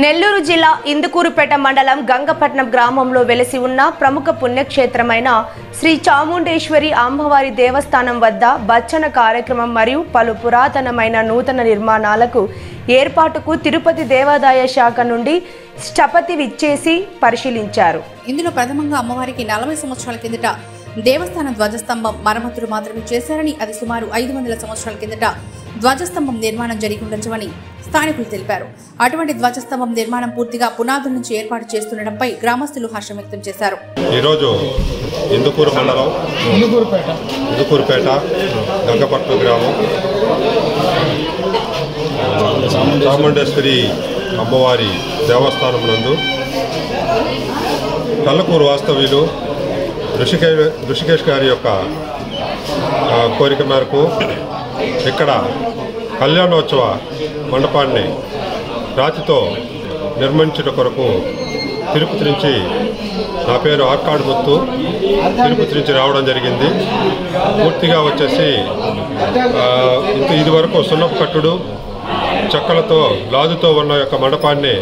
నెల్లూరు జిల్లా ఇందుకూరుపేట మండలం గంగపట్నం గ్రామంలో వెలసి ఉన్న ప్రముఖ పుణ్యక్షేత్రమైన శ్రీ చాముండేశ్వరి అమ్మవారి దేవస్థానం వద్ద బచ్చన కార్యక్రమం మరియు పలు పురాతనమైన నూతన నిర్మాణాలకు ఏర్పాటుకు తిరుపతి దేవాదాయ శాఖ నుండి స్థపతి విచ్చేసి పరిశీలించారు. ఇందులో ప్రథమంగా అమ్మవారికి 40 సంవత్సరాల కిందట దేవస్థాన ధ్వజస్తంభం మరమ్మతులు మాత్రమే చేశారని, అది సుమారు 500 సంవత్సరాల కిందట ధ్వజస్తంభం నిర్మాణం జరిగి ఉండొచ్చని స్థానికులు తెలిపారు. అటువంటి ధ్వజస్తంభం నిర్మాణం పూర్తిగా పునాదుల నుంచి ఏర్పాటు చేస్తుండటంపై గ్రామస్తులు హర్షం వ్యక్తం చేశారు. ఈరోజు ఇందుకూరు మండలం ఇందుకూరుపేట గంగపట్నం గ్రామం చాముండేశ్వరి అమ్మవారి దేవస్థానం నందు కల్లకూరు వాస్తవ్యులు ఋషికేష్ గారి యొక్క కోరిక మేరకు ఇక్కడ కళ్యాణోత్సవ మండపాన్ని రాతితో నిర్మించిన కొరకు తిరుపతి నుంచి, నా పేరు ఆర్కాడు ముత్తు, తిరుపతి నుంచి రావడం జరిగింది. పూర్తిగా వచ్చేసి ఇది వరకు సున్నపు కట్టుడు చెక్కలతో లాదుతో ఉన్న యొక్క మండపాన్ని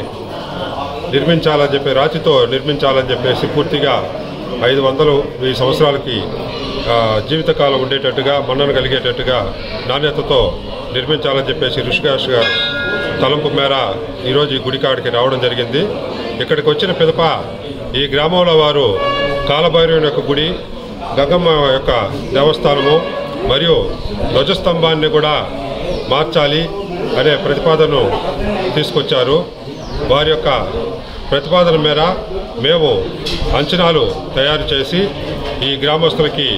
నిర్మించాలని చెప్పి, రాతితో నిర్మించాలని చెప్పేసి పూర్తిగా 500 సంవత్సరాలకి జీవితకాలం ఉండేటట్టుగా, మన్నన కలిగేటట్టుగా నాణ్యతతో నిర్మించాలని చెప్పేసి ఋషికేష్ గారు తలంపు మేర ఈరోజు ఈ గుడికాడికి రావడం జరిగింది. ఇక్కడికి వచ్చిన పిదప ఈ గ్రామంలో వారు కాలభైరవుని యొక్క గుడి, గంగమ్మ యొక్క దేవస్థానము మరియు ధ్వజస్తంభాన్ని కూడా మార్చాలి అనే ప్రతిపాదనను తీసుకొచ్చారు. వారి యొక్క ప్రతిపాదన మేర మేము అంచనాలు తయారు చేసి ఈ గ్రామస్తులకి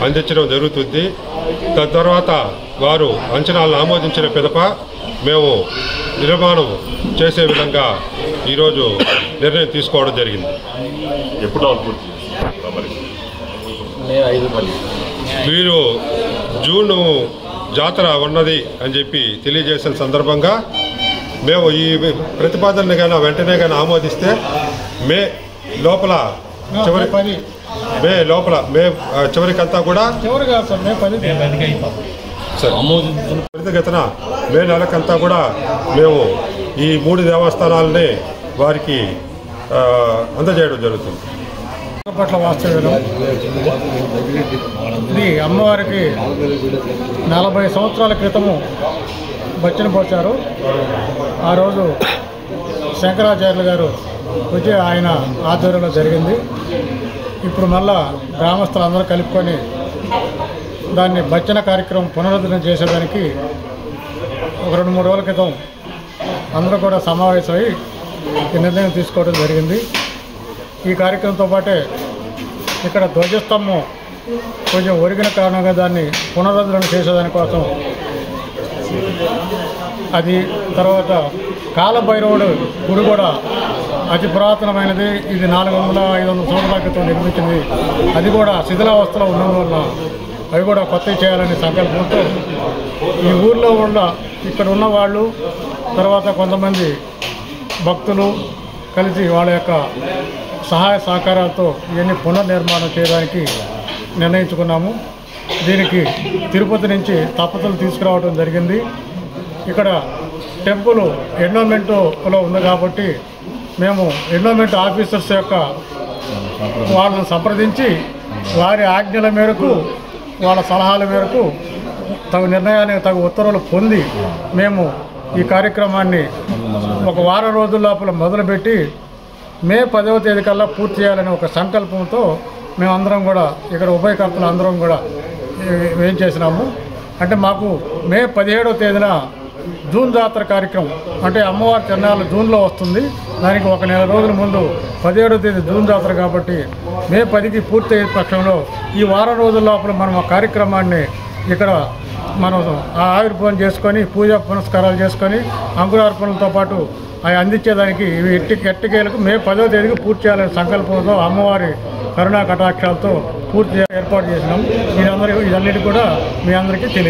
అందించడం జరుగుతుంది. తద్వారా వారు అంచనాలను ఆమోదించిన పిదప మేము నిర్మాణం చేసే విధంగా ఈరోజు నిర్ణయం తీసుకోవడం జరిగింది. వీరు జూన్ జాతర ఉన్నది అని చెప్పి తెలియజేసిన సందర్భంగా మేము ఈ ప్రతిపాదనని కానీ వెంటనే కానీ ఆమోదిస్తే మే చివరికంతా కూడా త్వరితగతిన మే నెలకంతా కూడా మేము ఈ 3 దేవస్థానాలని వారికి అందజేయడం జరుగుతుంది. పట్ల వాస్తవ్యం ఇది అమ్మవారికి 40 సంవత్సరాల క్రితము బచ్చన పోచారు. ఆ రోజు శంకరాచార్యులు గారు వచ్చి ఆయన ఆధ్వర్యంలో జరిగింది. ఇప్పుడు మళ్ళా గ్రామస్తులందరూ కలుపుకొని దాన్ని బచ్చన కార్యక్రమం పునరుద్ధరణ చేసేదానికి ఒక 2-3 రోజుల క్రితం అందరూ కూడా సమావేశమై ఈ నిర్ణయం తీసుకోవడం జరిగింది. ఈ కార్యక్రమంతో పాటే ఇక్కడ ధ్వజస్తంభం కొంచెం ఒరిగిన కారణంగా దాన్ని పునరుద్ధరణ చేసేదానికోసం, అది తర్వాత కాలభైరవుడు గుడి కూడా అతి పురాతనమైనది. ఇది 400-500 సంవత్సరాల క్రితం నిర్మించింది. అది కూడా శిథిలావస్థలో ఉండడం వల్ల అవి కూడా కొత్తవి చేయాలనే సంకల్పంతో ఈ ఊర్లో ఇక్కడ ఉన్న వాళ్ళు, తర్వాత కొంతమంది భక్తులు కలిసి వాళ్ళ యొక్క సహాయ సహకారాలతో ఇవన్నీ పునర్నిర్మాణం చేయడానికి నిర్ణయించుకున్నాము. దీనికి తిరుపతి నుంచి తప్పతలు తీసుకురావడం జరిగింది. ఇక్కడ టెంపుల్ ఎండోమెంట్లో ఉంది కాబట్టి మేము ఎండోమెంట్ ఆఫీసర్స్ యొక్క వాళ్ళని సంప్రదించి వారి ఆజ్ఞల మేరకు, వాళ్ళ సలహాల మేరకు తగు నిర్ణయానికి తగు ఉత్తర్వులు పొంది మేము ఈ కార్యక్రమాన్ని ఒక వారం రోజుల లోపల మొదలుపెట్టి మే 10వ తేదీ కల్లా పూర్తి చేయాలనే ఒక సంకల్పంతో మేమందరం కూడా ఇక్కడ ఉభయకర్తలు అందరం కూడా ఏం చేసినాము అంటే, మాకు మే 17వ తేదీన జూన్ జాతర కార్యక్రమం, అంటే అమ్మవారి తిరునాళ్ళు జూన్లో వస్తుంది. దానికి ఒక నెల రోజుల ముందు 17వ తేదీ జూన్ జాతర కాబట్టి మే 10కి పూర్తి అయ్యే పక్షంలో ఈ వారం రోజుల లోపల మనం ఆ కార్యక్రమాన్ని ఇక్కడ మనం ఆవిర్భావం చేసుకొని, పూజా పునస్కారాలు చేసుకొని, అంకురార్పణలతో పాటు అవి అందించేదానికి ఇవి ఎట్టికేలకు మే 10వ తేదీకి పూర్తి చేయాలనే సంకల్పంతో అమ్మవారి కరుణా కటాక్షాలతో పూర్తి ఏర్పాటు చేసినాం. ఇదన్నిటి కూడా మీ అందరికీ తెలియదు.